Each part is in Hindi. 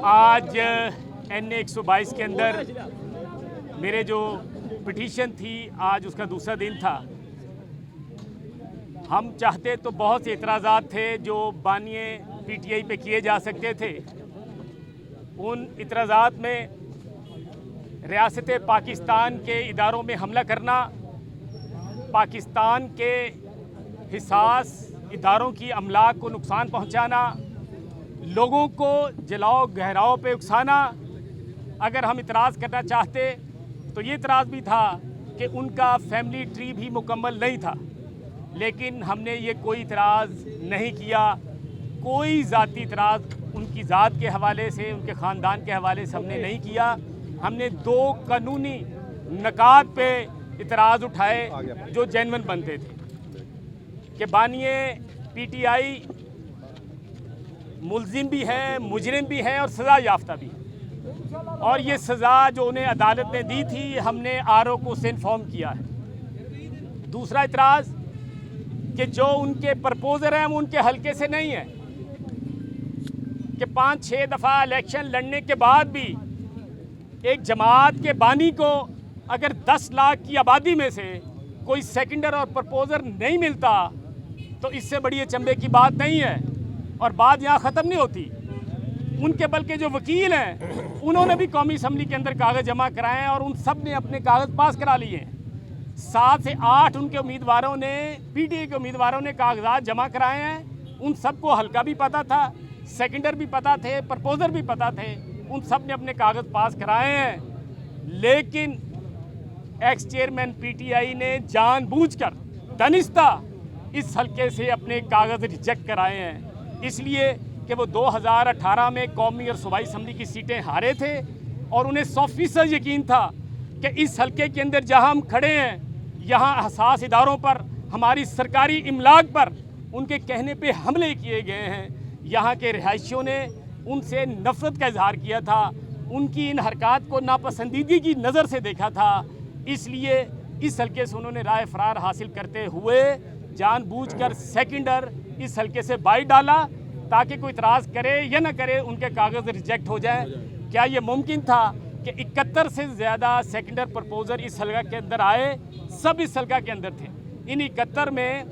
आज NA 122 के अंदर मेरे जो पिटीशन थी आज उसका दूसरा दिन था। हम चाहते तो बहुत से इतराज़ात थे जो बानिए PTI पे किए जा सकते थे। उन इतराज़ात में रियासत पाकिस्तान के इदारों में हमला करना, पाकिस्तान के हिसास इदारों की अमलाक को नुकसान पहुंचाना, लोगों को जलाओ गहराओं पे उकसाना। अगर हम इतराज़ करना चाहते तो ये इतराज़ भी था कि उनका फैमिली ट्री भी मुकम्मल नहीं था, लेकिन हमने ये कोई इतराज़ नहीं किया। कोई ज़ाती इतराज़ उनकी ज़ात के हवाले से, उनके ख़ानदान के हवाले से हमने नहीं किया। हमने दो कानूनी नकात पे इतराज़ उठाए जो जेन्युइन बनते थे कि बानिए PTI मुल्जिम भी है, मुजरिम भी है और सज़ा याफ्ता भी है। और ये सज़ा जो उन्हें अदालत ने दी थी हमने RO को उससे इन्फॉर्म किया है। दूसरा इतराज़ कि जो उनके प्रपोज़र हैं वो उनके हल्के से नहीं है कि 5-6 दफ़ा इलेक्शन लड़ने के बाद भी एक जमात के बानी को अगर 10 लाख की आबादी में से कोई सेकेंडर और प्रपोज़र नहीं मिलता तो इससे बड़ी अचंभे की बात नहीं है। और बात यहाँ ख़त्म नहीं होती। उनके बल्कि जो वकील हैं उन्होंने भी कौमी असम्बली के अंदर कागज़ जमा कराए हैं और उन सब ने अपने कागज़ पास करा लिए हैं। 7 से 8 उनके उम्मीदवारों ने, PTI के उम्मीदवारों ने कागजात जमा कराए हैं। उन सबको हल्का भी पता था, सेकेंडर भी पता थे, प्रपोज़र भी पता थे। उन सब ने अपने कागज़ पास कराए हैं। लेकिन एक्स चेयरमैन PTI ने जानबूझकर दानिस्ता इस हल्के से अपने कागज़ रिजेक्ट कराए हैं, इसलिए कि वो 2018 में कौमी और सूबाई असम्बली की सीटें हारे थे और उन्हें 100% यकीन था कि इस हल्के के अंदर जहां हम खड़े हैं यहाँ हसास इदारों पर, हमारी सरकारी इमलाक पर उनके कहने पे हमले किए गए हैं। यहाँ के रिहायशियों ने उनसे नफ़रत का इजहार किया था, उनकी इन हरकत को नापसंदीदगी की नज़र से देखा था। इसलिए इस हल्के से उन्होंने राय फरार हासिल करते हुए जानबूझकर सेकेंडर इस हल्के से बाहर डाला ताकि कोई इतराज़ करे या ना करे उनके कागज़ रिजेक्ट हो जाए। क्या ये मुमकिन था कि 71 से ज़्यादा सेकेंडर प्रपोज़र इस हल्का के अंदर आए? सब इस हल्का के अंदर थे। इन 71 में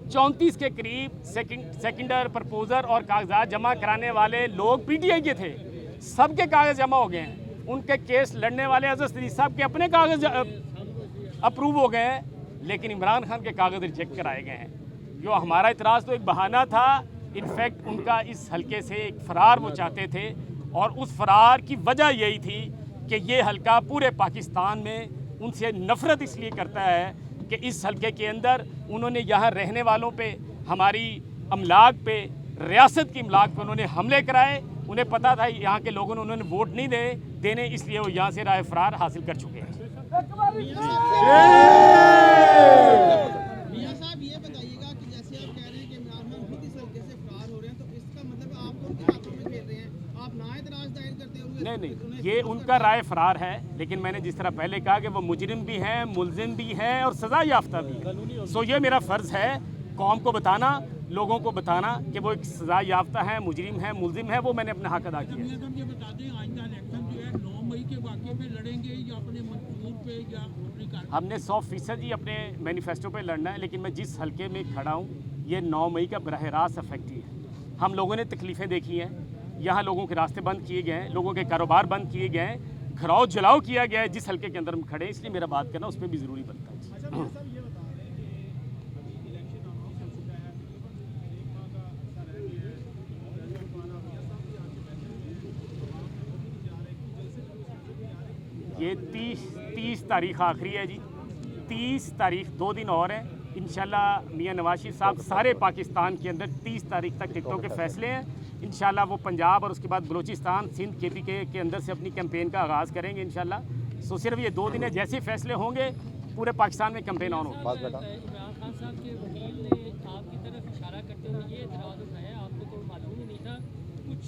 34 के करीब सेकेंडर प्रपोज़र और कागजात जमा कराने वाले लोग PTI के थे। सबके कागज़ जमा हो गए हैं। उनके केस लड़ने वाले अज़हर सदीक़ साहब के अपने कागज़ अप्रूव हो गए हैं, लेकिन इमरान खान के कागज़ रिजेक्ट कराए गए हैं। जो हमारा इतराज़ तो एक बहाना था। इनफैक्ट उनका इस हल्के से एक फ़रार वो चाहते थे और उस फ़रार की वजह यही थी कि ये हल्का पूरे पाकिस्तान में उनसे नफ़रत इसलिए करता है कि इस हल्के के अंदर उन्होंने यहाँ रहने वालों पे, हमारी अमलाक पे, रियासत की अमलाक पे उन्होंने हमले कराए। उन्हें पता था यहाँ के लोगों ने उन्होंने वोट नहीं देने, इसलिए वो यहाँ से राय फरार हासिल कर चुके हैं। नहीं, ये उनका राय फरार है, लेकिन मैंने जिस तरह पहले कहा कि वो मुजरिम भी हैं, मुल्जिम भी हैं और सज़ा याफ्ता भी है। सो ये मेरा फ़र्ज़ है कौम को बताना, लोगों को बताना कि वो एक सज़ा याफ्ता है, मुजरिम है, मुल्जिम है। वो मैंने अपना हक अदा किया है। हमने 100% ही अपने मैनिफेस्टो पे लड़ना है, लेकिन मैं जिस हल्के में खड़ा हूँ ये 9 मई का बराह रास्त अफेक्ट ही है। हम लोगों ने तकलीफ़ें देखी हैं, यहाँ लोगों के रास्ते बंद किए गए हैं, लोगों के कारोबार बंद किए गए हैं, घराव जलाओ किया गया है जिस हल्के के अंदर हम खड़े हैं, इसलिए मेरा बात करना उस पर भी ज़रूरी बनता है। ये 30 तारीख आखिरी है जी। 30 तारीख 2 दिन और है। इंशाल्लाह मियां नवाज शरीफ साहब सारे पाकिस्तान के अंदर 30 तारीख तक टिकटों के फैसले हैं। इंशाल्लाह वो पंजाब और उसके बाद बलूचिस्तान, सिंध, KP के अंदर से अपनी कैंपेन का आगाज़ करेंगे इंशाल्लाह। सो सिर्फ ये 2 दिन है, जैसे फैसले होंगे पूरे पाकिस्तान में कैंपेन ऑन होगा। इमरान खान साहब के वकील ने आपकी तरफ इशारा करते हुए ये इतराज़ उठाया, आपको तो मालूम ही नहीं था कुछ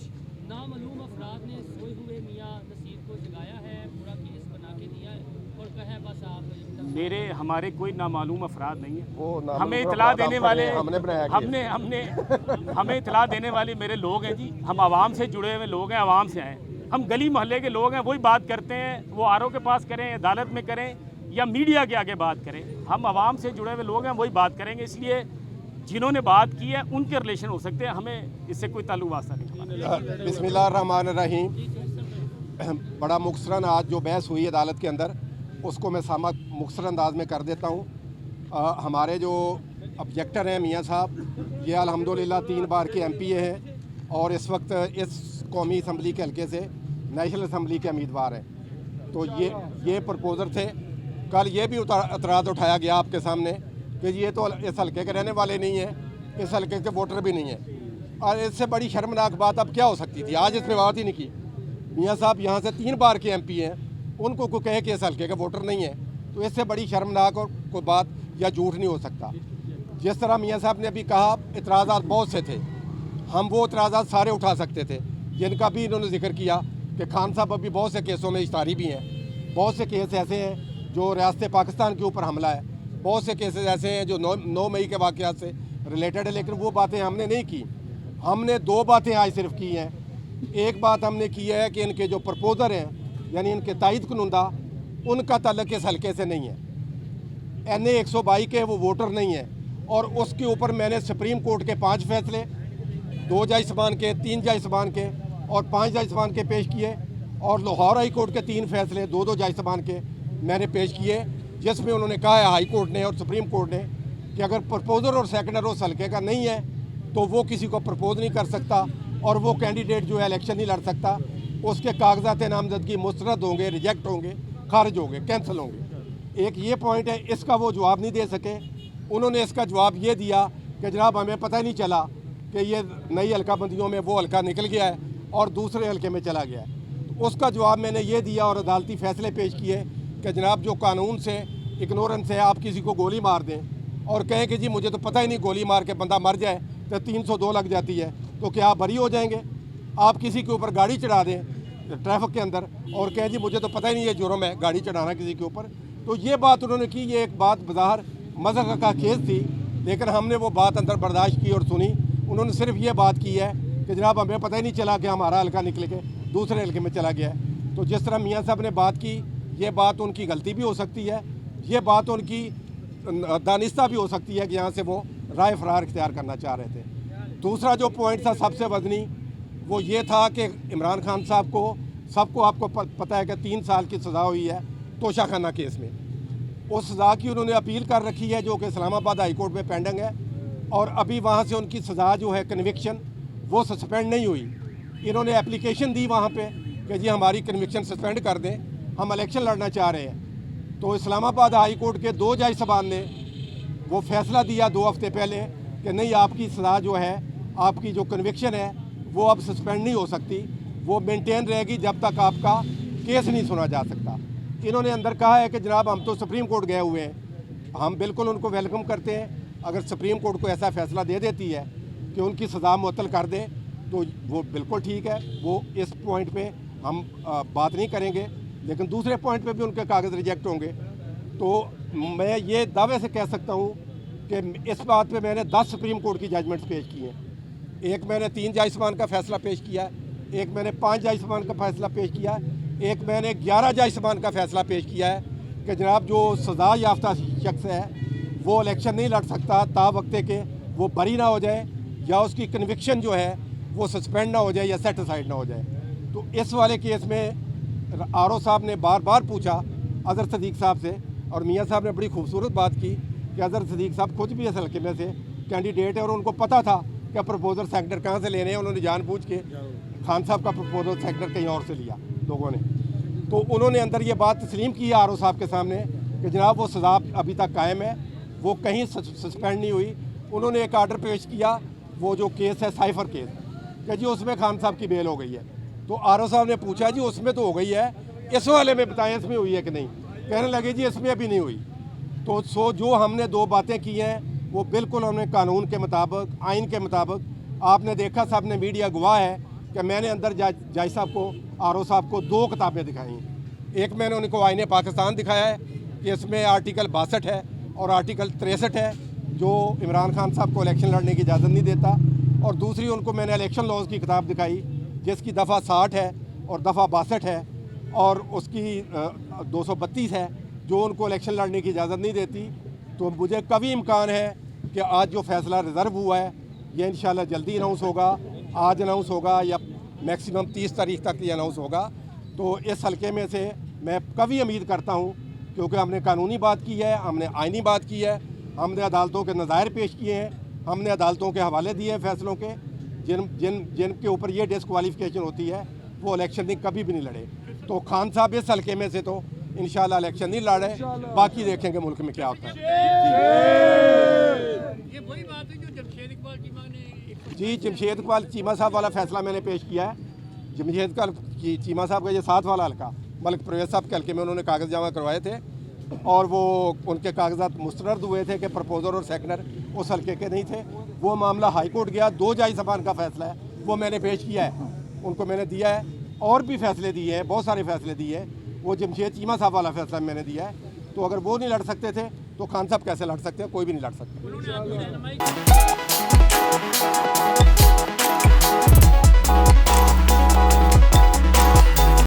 नामालूम अफराद ने सोए हुए मियां नसीर को जगाया है, पूरा केस बना के दिया है और कहा बस आप हमारे कोई नामालूम अफराद नहीं है। वो नामालूम हमें इतला अफराद देने आप वाले करें, हमने बनाया केस। हमने हमने हमें इतला देने वाले मेरे लोग हैं जी। हम आवाम से जुड़े हुए लोग हैं, आवाम से आए। हम गली मोहल्ले के लोग हैं, वही बात करते हैं। वो आरओ के पास करें, अदालत में करें या मीडिया के आगे बात करें, हम आवाम से जुड़े हुए लोग हैं, वही बात करेंगे। इसलिए जिन्होंने बात की है उनके रिलेशन हो सकते हैं, हमें इससे कोई ताल्लुक वास्ता नहीं। बिस्मिल्लाहिर्रहमानिर्रहीम। बड़ा मुख्तसरन आज जो बहस हुई अदालत के अंदर, उसको मैं मुख्तसर अंदाज में कर देता हूँ। हमारे जो ऑब्जेक्टर हैं मियाँ साहब, ये अल्हम्दुलिल्लाह 3 बार के एमपीए हैं और इस वक्त इस कौमी असम्बली के हल्के से नेशनल असम्बली के उम्मीदवार हैं। तो ये प्रपोज़र थे। कल ये भी एतराज़ उठाया गया आपके सामने कि ये तो इस हल्के के रहने वाले नहीं हैं, इस हल्के के वोटर भी नहीं हैं। और इससे बड़ी शर्मनाक बात अब क्या हो सकती थी? आज इस पर बात ही नहीं की। मियाँ साहब यहाँ से 3 बार के एमपी हैं, उनको कोई कहे कि इस हल्के के वोटर नहीं है, तो इससे बड़ी शर्मनाक और कोई बात या झूठ नहीं हो सकता। जिस तरह मियाँ साहब ने अभी कहा, इतराज़ात बहुत से थे, हम वो इतराज़ात सारे उठा सकते थे, जिनका भी इन्होंने जिक्र किया कि खान साहब अभी बहुत से केसों में इश्तारी भी हैं। बहुत से केस ऐसे हैं जो रियासत पाकिस्तान के ऊपर हमला है, बहुत से केसेस ऐसे हैं जो 9 मई के वाक़यात से रिलेटेड है, लेकिन वो बातें हमने नहीं की। हमने 2 बातें आज सिर्फ की हैं। एक बात हमने की है कि इनके जो प्रपोज़र हैं, यानी इनके तायद कुनुंदा, उनका ताल्लुक इस हल्के से नहीं है। NA 122 के वो वोटर नहीं है। और उसके ऊपर मैंने सुप्रीम कोर्ट के 5 फैसले, 2 जज साहबान के, 3 जज साहबान के और 5 जज साहबान के पेश किए, और लाहौर हाई कोर्ट के 3 फैसले 2 जज साहबान के मैंने पेश किए, जिसमें उन्होंने कहा है हाई कोर्ट ने और सुप्रीम कोर्ट ने कि अगर प्रपोज़र और सेकेंडर उस हल्के का नहीं है तो वो किसी को प्रपोज़ नहीं कर सकता और वो कैंडिडेट जो है इलेक्शन नहीं लड़ सकता। उसके कागजात नामजदगी मुस्तरद होंगे, रिजेक्ट होंगे, खारिज होंगे, कैंसिल होंगे। एक ये पॉइंट है, इसका वो जवाब नहीं दे सके। उन्होंने इसका जवाब ये दिया कि जनाब हमें पता ही नहीं चला कि ये नई हल्काबंदियों में वो हल्का निकल गया है और दूसरे हल्के में चला गया है। तो उसका जवाब मैंने ये दिया और अदालती फ़ैसले पेश किए कि जनाब जो कानून से इग्नोरेंस है, आप किसी को गोली मार दें और कहें कि जी मुझे तो पता ही नहीं, गोली मार के बंदा मर जाए तो 302 लग जाती है, तो क्या आप बरी हो जाएंगे? आप किसी के ऊपर गाड़ी चढ़ा दें ट्रैफिक के अंदर और कहें जी मुझे तो पता ही नहीं है जुर्म है गाड़ी चढ़ाना किसी के ऊपर, तो ये बात उन्होंने की। ये एक बात बज़ाहिर मज़ाक का केस थी, लेकिन हमने वो बात अंदर बर्दाश्त की और सुनी। उन्होंने सिर्फ ये बात की है कि जनाब हमें पता ही नहीं चला कि हमारा हल्का निकल के दूसरे हल्के में चला गया है। तो जिस तरह मियाँ साहब ने बात की, ये बात उनकी गलती भी हो सकती है, ये बात उनकी दानिस्ता भी हो सकती है कि यहाँ से वो राय फरार इख्तियार करना चाह रहे थे। दूसरा जो पॉइंट था सबसे वजनी, वो ये था कि इमरान खान साहब को, सबको आपको पता है कि 3 साल की सज़ा हुई है तोशाखाना केस में। उस सज़ा की उन्होंने अपील कर रखी है जो कि इस्लामाबाद हाई कोर्ट में पेंडिंग है, और अभी वहाँ से उनकी सज़ा जो है कन्विक्शन वो सस्पेंड नहीं हुई। इन्होंने एप्लीकेशन दी वहाँ पे कि जी हमारी कन्विक्शन सस्पेंड कर दें, हम इलेक्शन लड़ना चाह रहे हैं। तो इस्लामाबाद हाई कोर्ट के 2 जज साहबान ने वो फैसला दिया 2 हफ्ते पहले कि नहीं, आपकी सज़ा जो है, आपकी जो कन्विक्शन है वो अब सस्पेंड नहीं हो सकती, वो मेंटेन रहेगी जब तक आपका केस नहीं सुना जा सकता। इन्होंने अंदर कहा है कि जनाब हम तो सुप्रीम कोर्ट गए हुए हैं, हम बिल्कुल उनको वेलकम करते हैं। अगर सुप्रीम कोर्ट को ऐसा फैसला दे देती है कि उनकी सज़ा मुअत्तल कर दें तो वो बिल्कुल ठीक है, वो इस पॉइंट पे हम बात नहीं करेंगे, लेकिन दूसरे पॉइंट पे भी उनके कागज़ रिजेक्ट होंगे। तो मैं ये दावे से कह सकता हूँ कि इस बात पे मैंने 10 सुप्रीम कोर्ट की जजमेंट्स पेश की हैं। एक मैंने 3 जज साहबान का फ़ैसला पेश किया, एक मैंने 5 जज साहबान का फ़ैसला पेश किया, एक मैंने 11 जज साहबान का फ़ैसला पेश किया है कि जनाब जो सज़ा याफ्ता शख्स है वो इलेक्शन नहीं लड़ सकता ता वक्ते के वो बरी ना हो जाए या उसकी कन्विक्शन जो है वो सस्पेंड ना हो जाए या सेट असाइड ना हो जाए। तो इस वाले केस में आरओ साहब ने बार बार पूछा अज़हर सदीक़ साहब से, और मियाँ साहब ने बड़ी खूबसूरत बात की कि अज़हर सदीक़ साहब खुद भी इस हल्के में से कैंडिडेट है और उनको पता था कि प्रपोजल सेक्टर कहाँ से लेने हैं। उन्होंने जानबूझ के खान साहब का प्रपोजल सेक्टर कहीं और से लिया लोगों ने। तो उन्होंने अंदर ये बात तस्लीम की है आरओ साहब के सामने कि जनाब वो सज़ा अभी तक कायम है, वो कहीं सस्पेंड नहीं हुई। उन्होंने एक आर्डर पेश किया, वो जो केस है साइफर केस, कि जी उसमें खान साहब की बेल हो गई है। तो आरओ साहब ने पूछा जी उसमें तो हो गई है, इस वाले में बताएं इसमें हुई है कि नहीं। कहने लगे जी इसमें अभी नहीं हुई। तो जो हमने 2 बातें की हैं वो बिल्कुल हमने कानून के मुताबिक, आइन के मुताबिक, आपने देखा साहब ने मीडिया गवाह है कि मैंने अंदर जज साहब को, आरओ साहब को 2 किताबें दिखाई। एक मैंने उनको आईने पाकिस्तान दिखाया है कि इसमें आर्टिकल 62 है और आर्टिकल 63 है जो इमरान खान साहब को इलेक्शन लड़ने की इजाज़त नहीं देता, और दूसरी उनको मैंने इलेक्शन लॉज की किताब दिखाई जिसकी दफ़ा 60 है और दफ़ा 62 है और उसकी 232 है जो उनको इलेक्शन लड़ने की इजाज़त नहीं देती। तो मुझे कभी इम्कान है कि आज जो फ़ैसला रिज़र्व हुआ है ये इंशाल्लाह जल्दी अनाउंस होगा, आज अनाउंस होगा या मैक्सिमम 30 तारीख तक ये अनाउंस होगा। तो इस हल्के में से मैं कभी उम्मीद करता हूँ, क्योंकि हमने कानूनी बात की है, हमने आइनी बात की है, हमने अदालतों के नज़ायर पेश किए हैं, हमने अदालतों के हवाले दिए हैं फैसलों के, जिनके ऊपर ये डिस्क्वालिफिकेशन होती है वो इलेक्शन नहीं कभी भी नहीं लड़े। तो खान साहब इस हल्के में से तो इंशाल्लाह इलेक्शन नहीं लड़ रहे, बाकी देखेंगे मुल्क में क्या होता है। ये वही बात है जो जमशेद इकबाल चीमा ने जी, जमशेद इकबाल चीमा साहब वाला फैसला मैंने पेश किया है। जमशेद इकबाल चीमा साहब का ये 7 वाला हल्का मलिक परवेज़ साहब के हल्के में उन्होंने कागज़ जमा करवाए थे और वो उनके कागजात मुस्तरद हुए थे कि प्रपोजर और सेकंडर उस हल्के के नहीं थे। वो मामला हाई कोर्ट गया, 2 जज साहबान का फैसला है वो मैंने पेश किया है, उनको मैंने दिया है, और भी फैसले दिए हैं, बहुत सारे फैसले दिए हैं। वो जमशेद चीमा साहब वाला फैसला मैंने दिया है। तो अगर वो नहीं लड़ सकते थे तो खान साहब कैसे लड़ सकते हैं? कोई भी नहीं लड़ सकता।